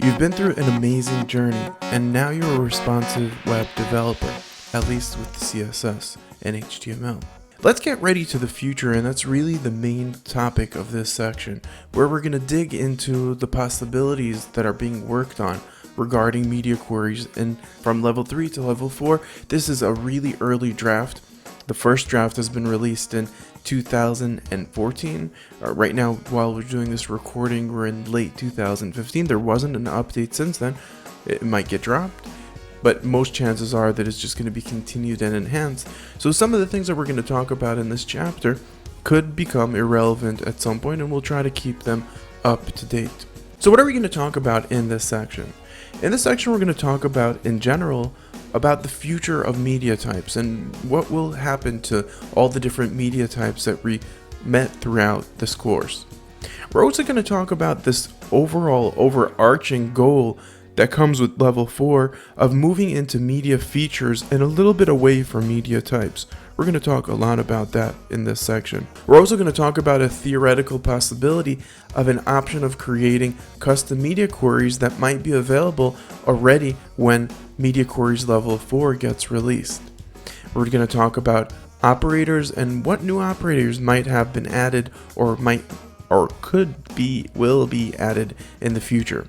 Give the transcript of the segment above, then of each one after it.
You've been through an amazing journey, and now you're a responsive web developer, at least with the CSS and HTML. Let's get ready to the future, and that's really the main topic of this section, where we're going to dig into the possibilities that are being worked on regarding media queries. And from level 3 to level 4, this is a really early draft. The first draft has been released in 2014. Right now, while we're doing this recording, we're in late 2015. There wasn't an update since then. It might get dropped, but most chances are that it's just going to be continued and enhanced. So some of the things that we're going to talk about in this chapter could become irrelevant at some point, and we'll try to keep them up to date. So what are we going to talk about in this section? In this section, we're going to talk about, in general, about the future of media types and what will happen to all the different media types that we met throughout this course. We're also going to talk about this overall overarching goal that comes with level 4 of moving into media features and a little bit away from media types. We're going to talk a lot about that in this section. We're also going to talk about a theoretical possibility of an option of creating custom media queries that might be available already when media queries level 4 gets released. We're going to talk about operators and what new operators might have been added or will be added in the future.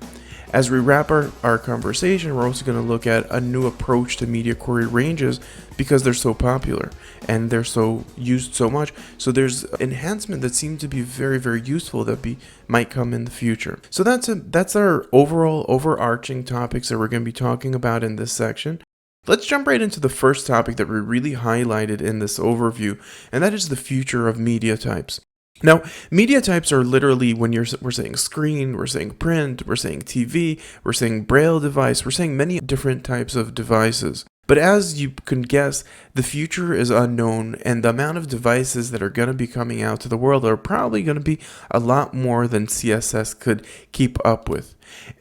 As we wrap our conversation, we're also going to look at a new approach to media query ranges because they're so popular and they're so used so much. So there's enhancement that seem to be very, very useful that might come in the future. So that's our overall overarching topics that we're going to be talking about in this section. Let's jump right into the first topic that we really highlighted in this overview, and that is the future of media types. Now, media types are literally when we're saying screen, we're saying print, we're saying TV, we're saying braille device, we're saying many different types of devices. But as you can guess, the future is unknown, and the amount of devices that are going to be coming out to the world are probably going to be a lot more than CSS could keep up with.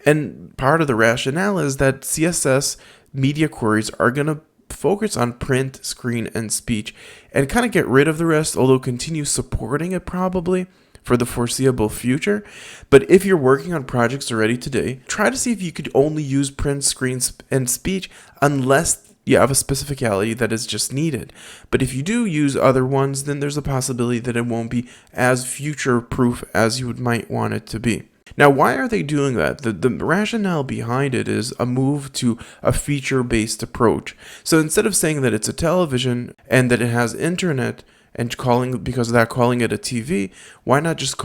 And part of the rationale is that CSS media queries are going to focus on print, screen, and speech and kind of get rid of the rest, although continue supporting it probably for the foreseeable future. But if you're working on projects already today, try to see if you could only use print, screen, and speech unless you have a specificality that is just needed. But if you do use other ones, then there's a possibility that it won't be as future-proof as you might want it to be. Now, why are they doing that? The rationale behind it is a move to a feature-based approach. So instead of saying that it's a television and that it has internet and calling it a TV, why not just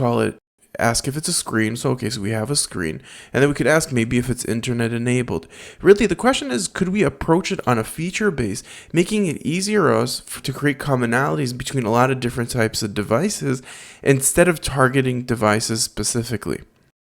ask if it's a screen? So we have a screen, and then we could ask maybe if it's internet enabled. Really, the question is, could we approach it on a feature base, making it easier for us to create commonalities between a lot of different types of devices instead of targeting devices specifically?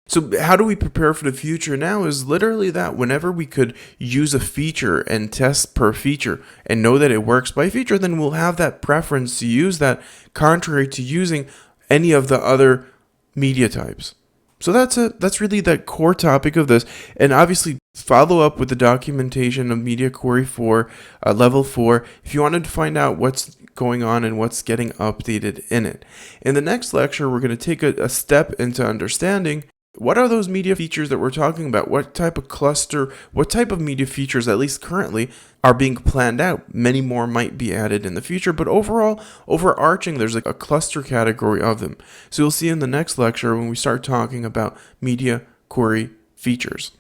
So how do we prepare for the future now is literally that whenever we could use a feature and test per feature and know that it works by feature, then we'll have that preference to use that contrary to using any of the other media types. So that's really the core topic of this, and obviously follow up with the documentation of Media Query 4, level 4, if you wanted to find out what's going on and what's getting updated in it. In the next lecture, we're going to take a step into understanding what are those media features that we're talking about? What type of cluster, what type of media features, at least currently, are being planned out? Many more might be added in the future, but overall, overarching, there's like a cluster category of them. So you'll see in the next lecture when we start talking about media query features.